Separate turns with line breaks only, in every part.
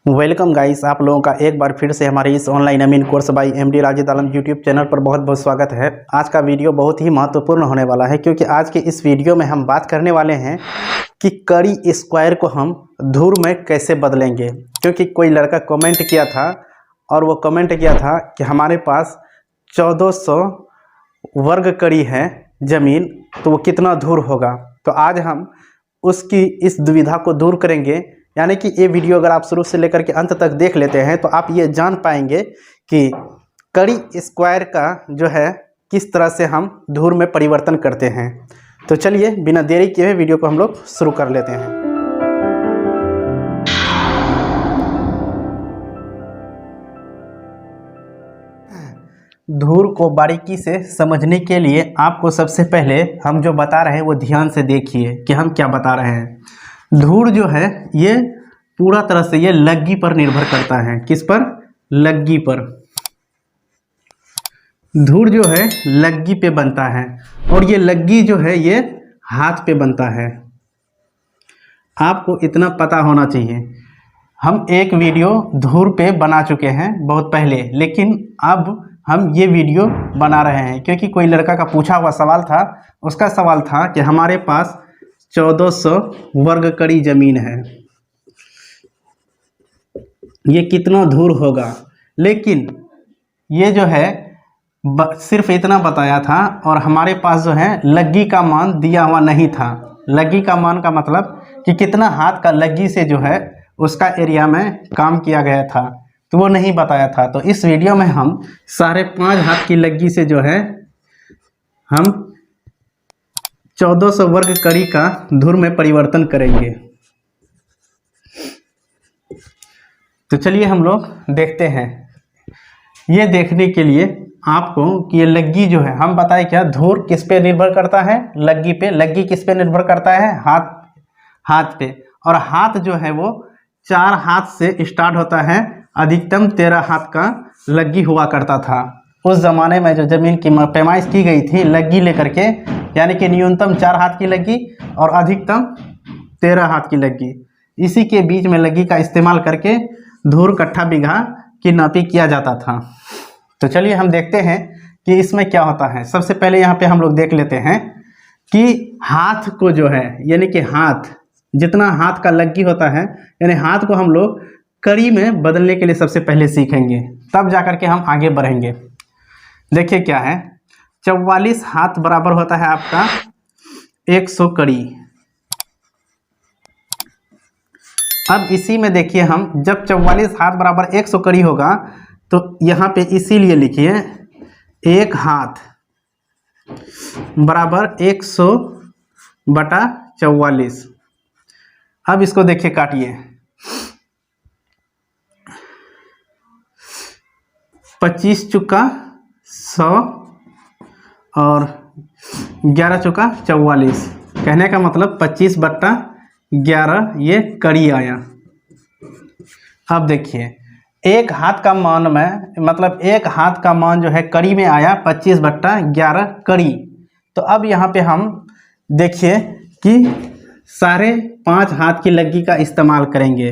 Welcome guys, आप लोगों का एक बार फिर से हमारे इस ऑनलाइन अमीन course by MD Rashid Alam YouTube channel पर बहुत बहुत स्वागत है। आज का वीडियो बहुत ही महत्वपूर्ण होने वाला है क्योंकि आज के इस वीडियो में हम बात करने वाले हैं कि कड़ी स्क्वायर को हम धूर में कैसे बदलेंगे। क्योंकि कोई लड़का कमेंट किया था और वो कमेंट किया था कि हमारे पास 1400 वर्ग कड़ी है ज़मीन, तो वो कितना धूर होगा। तो आज हम उसकी इस दुविधा को दूर करेंगे। यानी कि ये वीडियो अगर आप शुरू से लेकर के अंत तक देख लेते हैं तो आप ये जान पाएंगे कि कड़ी स्क्वायर का जो है किस तरह से हम धूर में परिवर्तन करते हैं। तो चलिए बिना देरी किए हुए वीडियो को हम लोग शुरू कर लेते हैं। धूर को बारीकी से समझने के लिए आपको सबसे पहले हम जो बता रहे हैं वो ध्यान से देखिए कि हम क्या बता रहे हैं। धूर जो है ये पूरा तरह से ये लग्गी पर निर्भर करता है। किस पर? लग्गी पर। धूर जो है लग्गी पे बनता है और ये लग्गी जो है ये हाथ पे बनता है। आपको इतना पता होना चाहिए। हम एक वीडियो धूर पे बना चुके हैं बहुत पहले, लेकिन अब हम ये वीडियो बना रहे हैं क्योंकि कोई लड़का का पूछा हुआ सवाल था। उसका सवाल था कि हमारे पास 1400 वर्ग कड़ी ज़मीन है, ये कितना धूर होगा। लेकिन ये जो है सिर्फ इतना बताया था और हमारे पास जो है लग्गी का मान दिया हुआ नहीं था। लग्गी का मान का मतलब कि कितना हाथ का लग्गी से जो है उसका एरिया में काम किया गया था, तो वो नहीं बताया था। तो इस वीडियो में हम 5.5 हाथ की लग्गी से जो है हम 1400 वर्ग कड़ी का धूर में परिवर्तन करेंगे। तो चलिए हम लोग देखते हैं। ये देखने के लिए आपको कि ये लग्गी जो है, हम बताए क्या धूर किस पे निर्भर करता है? लग्गी पे। लग्गी किस पे निर्भर करता है? हाथ पे। और हाथ जो है वो 4 हाथ से स्टार्ट होता है। अधिकतम 13 हाथ का लग्गी हुआ करता था उस ज़माने में। जो ज़मीन की पैमाइश की गई थी लग्गी लेकर के, यानी कि न्यूनतम 4 हाथ की लग्गी और अधिकतम 13 हाथ की लग्गी, इसी के बीच में लग्गी का इस्तेमाल करके धूर कट्ठा बीघा की नापी किया जाता था। तो चलिए हम देखते हैं कि इसमें क्या होता है। सबसे पहले यहाँ पे हम लोग देख लेते हैं कि हाथ को जो है, यानी कि हाथ जितना हाथ का लग्गी होता है, यानी हाथ को हम लोग कड़ी में बदलने के लिए सबसे पहले सीखेंगे, तब जाकर के हम आगे बढ़ेंगे। देखिए क्या है, 44 हाथ बराबर होता है आपका 100 कड़ी। अब इसी में देखिए हम जब 44 हाथ बराबर 100 कड़ी होगा तो यहाँ पे इसीलिए लिखिए 1 हाथ बराबर 100/44। अब इसको देखिए काटिए, 25 चुका 100 और 11 चुका 44। कहने का मतलब 25/11 ये कड़ी आया। अब देखिए एक हाथ का मान में, मतलब एक हाथ का मान जो है कड़ी में आया 25/11 कड़ी। तो अब यहाँ पे हम देखिए कि 5.5 हाथ की लग्गी का इस्तेमाल करेंगे।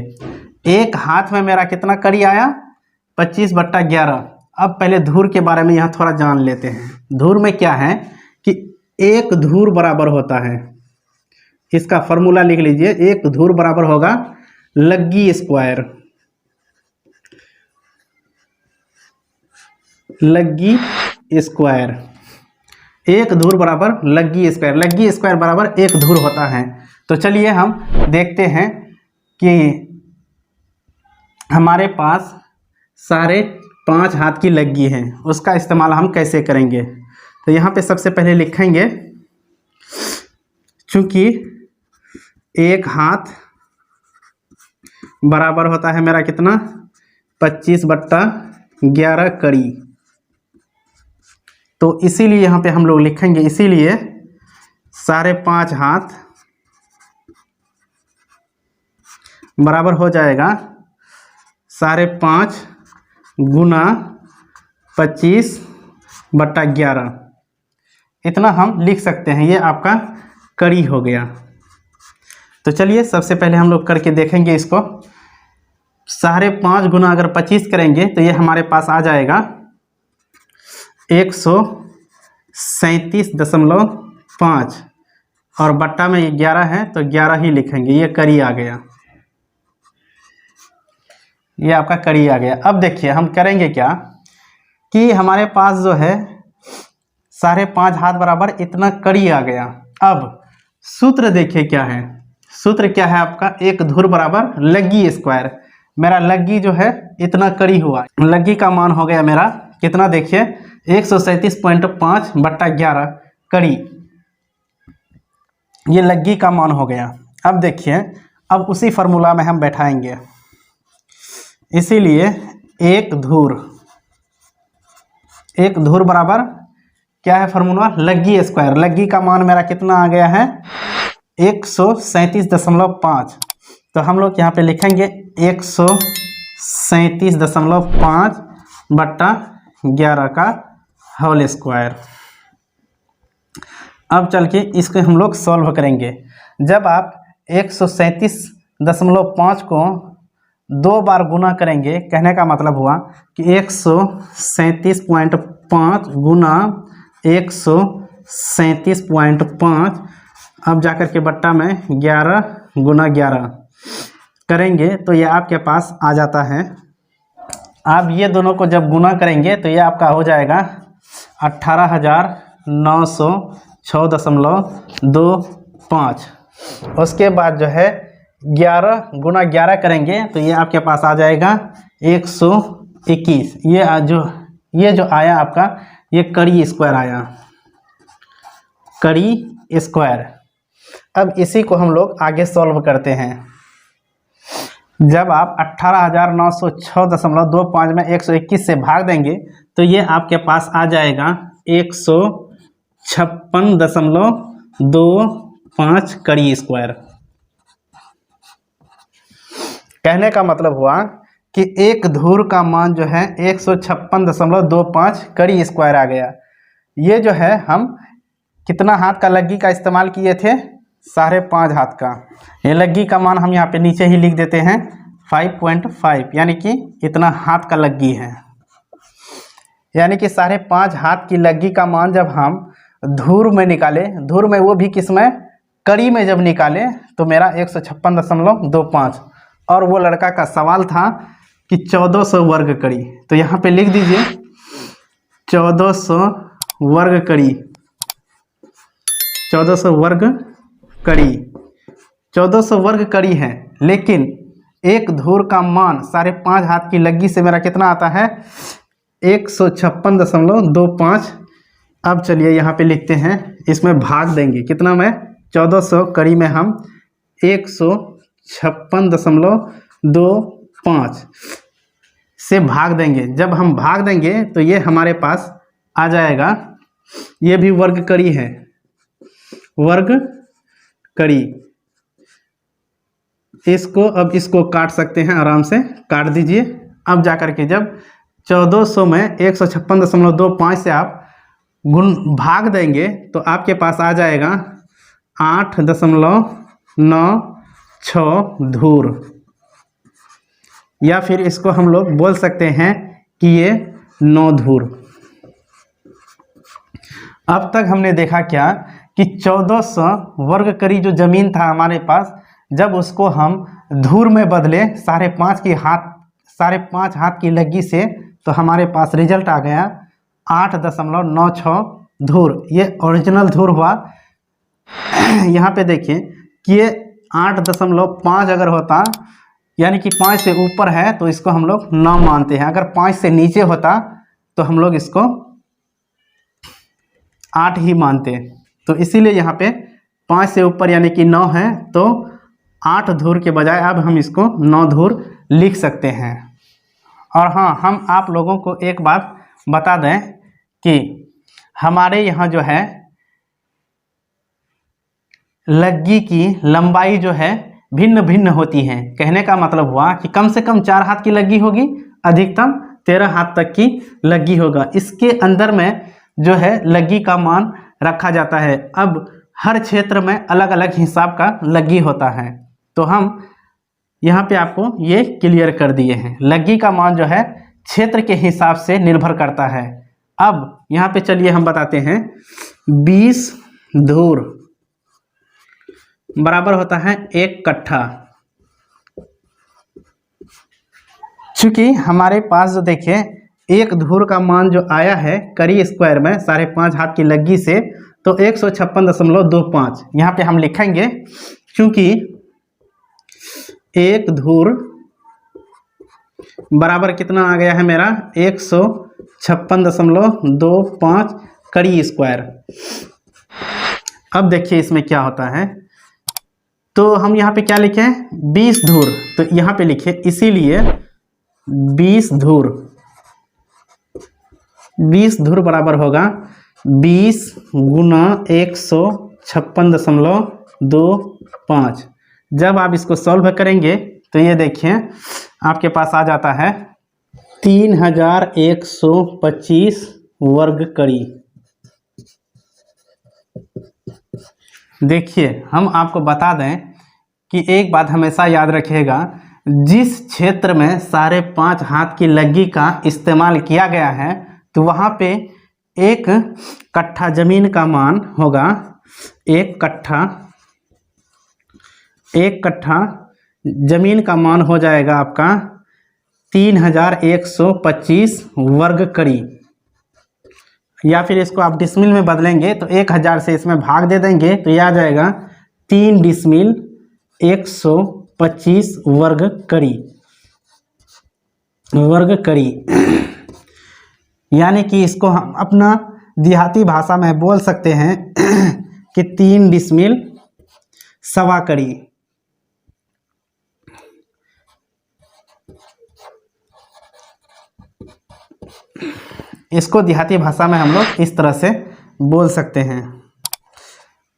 एक हाथ में मेरा कितना कड़ी आया? 25/11। अब पहले धूर के बारे में यहाँ थोड़ा जान लेते हैं। धूर में क्या है कि एक धूर बराबर होता है, इसका फॉर्मूला लिख लीजिए, एक धूर बराबर होगा लग्गी स्क्वायर। लग्गी स्क्वायर, एक धूर बराबर लग्गी स्क्वायर। लग्गी स्क्वायर बराबर एक धूर होता है। तो चलिए हम देखते हैं कि हमारे पास 5.5 हाथ की लग्गी है, उसका इस्तेमाल हम कैसे करेंगे। तो यहाँ पे सबसे पहले लिखेंगे, चूँकि एक हाथ बराबर होता है मेरा कितना? 25/11 कड़ी। तो इसीलिए यहाँ पे हम लोग लिखेंगे, इसीलिए 5.5 हाथ बराबर हो जाएगा 5.5 गुना 25/11। इतना हम लिख सकते हैं। ये आपका कड़ी हो गया। तो चलिए सबसे पहले हम लोग करके देखेंगे इसको। 5.5 गुना अगर 25 करेंगे तो ये हमारे पास आ जाएगा 137.5 और बट्टा में 11 है तो 11 ही लिखेंगे। ये कड़ी आ गया, ये आपका कड़ी आ गया। अब देखिए हम करेंगे क्या कि हमारे पास जो है 5.5 हाथ बराबर इतना कड़ी आ गया। अब सूत्र देखिए क्या है, सूत्र क्या है आपका, एक धुर बराबर लग्गी स्क्वायर। मेरा लग्गी जो है इतना कड़ी हुआ, लग्गी का मान हो गया मेरा कितना, देखिए 137.5 बट्टा 11 कड़ी, ये लग्गी का मान हो गया। अब देखिए अब उसी फार्मूला में हम बैठाएंगे, इसीलिए एक धुर बराबर क्या है फार्मूला, लग्गी स्क्वायर। लग्गी का मान मेरा कितना आ गया है 137.5, तो हम लोग यहाँ पे लिखेंगे 137.5 बट्टा 11 का होल स्क्वायर। अब चल के इसको हम लोग सॉल्व करेंगे। जब आप 137.5 को 2 बार गुना करेंगे, कहने का मतलब हुआ कि 137.5 गुना 137.5, अब जाकर के बट्टा में 11 गुना 11 करेंगे तो ये आपके पास आ जाता है। आप ये दोनों को जब गुना करेंगे तो ये आपका हो जाएगा 18,906.25। उसके बाद जो है 11 गुना 11 करेंगे तो ये आपके पास आ जाएगा 121। ये जो आया आपका, ये कड़ी स्क्वायर आया, कड़ी स्क्वायर। अब इसी को हम लोग आगे सॉल्व करते हैं। जब आप 18,906.25 में 121 से भाग देंगे तो ये आपके पास आ जाएगा 156.25 कड़ी स्क्वायर। कहने का मतलब हुआ कि एक धुर का मान जो है 156.25 कड़ी स्क्वायर आ गया। ये जो है हम कितना हाथ का लग्गी का इस्तेमाल किए थे, 5.5 हाथ का। ये लग्गी का मान हम यहाँ पे नीचे ही लिख देते हैं 5.5, यानी कि इतना हाथ का लग्गी है। यानी कि 5.5 हाथ की लग्गी का मान जब हम धुर में निकाले, धुर में वो भी किस में, कड़ी में जब निकाले तो मेरा 156.25। और वो लड़का का सवाल था कि 1400 वर्ग कड़ी, तो यहाँ पे लिख दीजिए 1400 वर्ग कड़ी, 1400 वर्ग कड़ी, 1400 वर्ग कड़ी है। लेकिन एक धुर का मान 5.5 हाथ की लग्गी से मेरा कितना आता है 156.25। अब चलिए यहाँ पे लिखते हैं, इसमें भाग देंगे कितना में, 1400 कड़ी में हम 156.25 से भाग देंगे। जब हम भाग देंगे तो ये हमारे पास आ जाएगा, ये भी वर्ग कड़ी है, वर्ग कड़ी। अब इसको काट सकते हैं, आराम से काट दीजिए। अब जाकर के जब 1400 में 156.25 से आप भाग देंगे तो आपके पास आ जाएगा 8.96 धुर, या फिर इसको हम लोग बोल सकते हैं कि ये 9 धुर। अब तक हमने देखा क्या कि 1400 वर्ग कड़ी जो जमीन था हमारे पास, जब उसको हम धुर में बदले 5.5 हाथ की लग्गी से, तो हमारे पास रिजल्ट आ गया 8.96 धुर। ये ओरिजिनल धुर हुआ। यहाँ पे देखिए कि ये 8.5 अगर होता, यानी कि 5 से ऊपर है तो इसको हम लोग 9 मानते हैं। अगर 5 से नीचे होता तो हम लोग इसको 8 ही मानते। तो इसीलिए यहाँ पे 5 से ऊपर यानी कि 9 है, तो 8 धुर के बजाय अब हम इसको 9 धुर लिख सकते हैं। और हाँ, हम आप लोगों को एक बात बता दें कि हमारे यहाँ जो है लग्गी की लंबाई जो है भिन्न भिन्न होती है। कहने का मतलब हुआ कि कम से कम 4 हाथ की लग्गी होगी, अधिकतम 13 हाथ तक की लग्गी होगा। इसके अंदर में जो है लग्गी का मान रखा जाता है। अब हर क्षेत्र में अलग अलग हिसाब का लग्गी होता है, तो हम यहाँ पे आपको ये क्लियर कर दिए हैं। लग्गी का मान जो है क्षेत्र के हिसाब से निर्भर करता है। अब यहाँ पे चलिए हम बताते हैं 20 धूर बराबर होता है 1 कट्ठा। चूंकि हमारे पास जो देखिए 1 धूर का मान जो आया है करी स्क्वायर में 5.5 हाथ की लग्गी से, तो 156.25 यहाँ पे हम लिखेंगे, क्योंकि 1 धूर बराबर कितना आ गया है मेरा 156.25 करी स्क्वायर। अब देखिए इसमें क्या होता है, तो हम यहाँ पे क्या लिखे 20 धूर, तो यहाँ पे लिखे इसीलिए 20 धूर बराबर होगा 20 गुना 156.25। जब आप इसको सॉल्व करेंगे तो ये देखिए आपके पास आ जाता है 3125 वर्ग कड़ी। देखिए हम आपको बता दें कि एक बात हमेशा याद रखिएगा, जिस क्षेत्र में 5.5 हाथ की लग्गी का इस्तेमाल किया गया है तो वहाँ पे 1 कट्ठा जमीन का मान होगा 1 कट्ठा जमीन का मान हो जाएगा आपका 3125 वर्ग कड़ी, या फिर इसको आप डिसमिल में बदलेंगे तो 1000 से इसमें भाग दे देंगे तो यह आ जाएगा 3 डिसमिल 125 वर्ग कड़ी। यानी कि इसको हम अपना देहाती भाषा में बोल सकते हैं कि 3 डिसमिल सवा कड़ी। इसको देहाती भाषा में हम लोग इस तरह से बोल सकते हैं,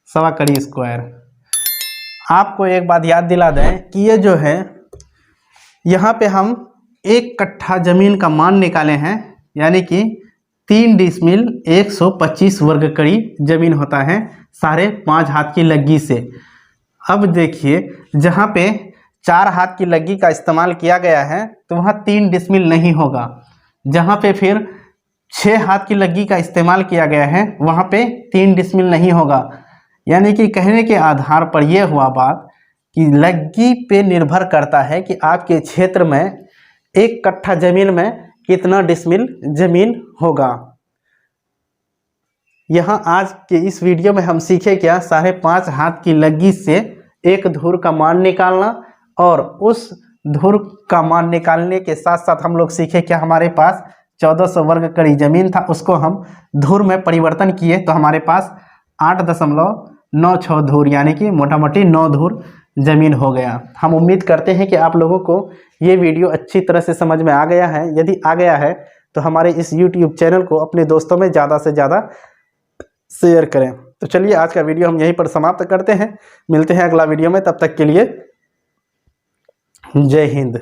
सवा कड़ी स्क्वायर। आपको एक बात याद दिला दें कि ये जो है यहाँ पे हम 1 कट्ठा जमीन का मान निकाले हैं, यानी कि 3 डिसमिल 125 वर्ग कड़ी जमीन होता है 5.5 हाथ की लग्गी से। अब देखिए जहाँ पे 4 हाथ की लग्गी का इस्तेमाल किया गया है तो वहाँ 3 डिसमिल नहीं होगा, जहाँ पे फिर 6 हाथ की लग्गी का इस्तेमाल किया गया है वहाँ पे 3 डिसमिल नहीं होगा। यानी कि कहने के आधार पर यह हुआ बात कि लग्गी पे निर्भर करता है कि आपके क्षेत्र में 1 कट्ठा जमीन में कितना डिसमिल जमीन होगा। यहाँ आज के इस वीडियो में हम सीखे क्या 5.5 हाथ की लग्गी से 1 धूर का मान निकालना, और उस धूर का मान निकालने के साथ साथ हम लोग सीखे क्या हमारे पास 1400 वर्ग कड़ी जमीन था, उसको हम धूर में परिवर्तन किए तो हमारे पास 8.96 धूर यानी कि मोटा मोटी 9 धूर जमीन हो गया। हम उम्मीद करते हैं कि आप लोगों को ये वीडियो अच्छी तरह से समझ में आ गया है। यदि आ गया है तो हमारे इस YouTube चैनल को अपने दोस्तों में ज़्यादा से ज़्यादा शेयर करें। तो चलिए आज का वीडियो हम यहीं पर समाप्त करते हैं, मिलते हैं अगला वीडियो में, तब तक के लिए जय हिंद।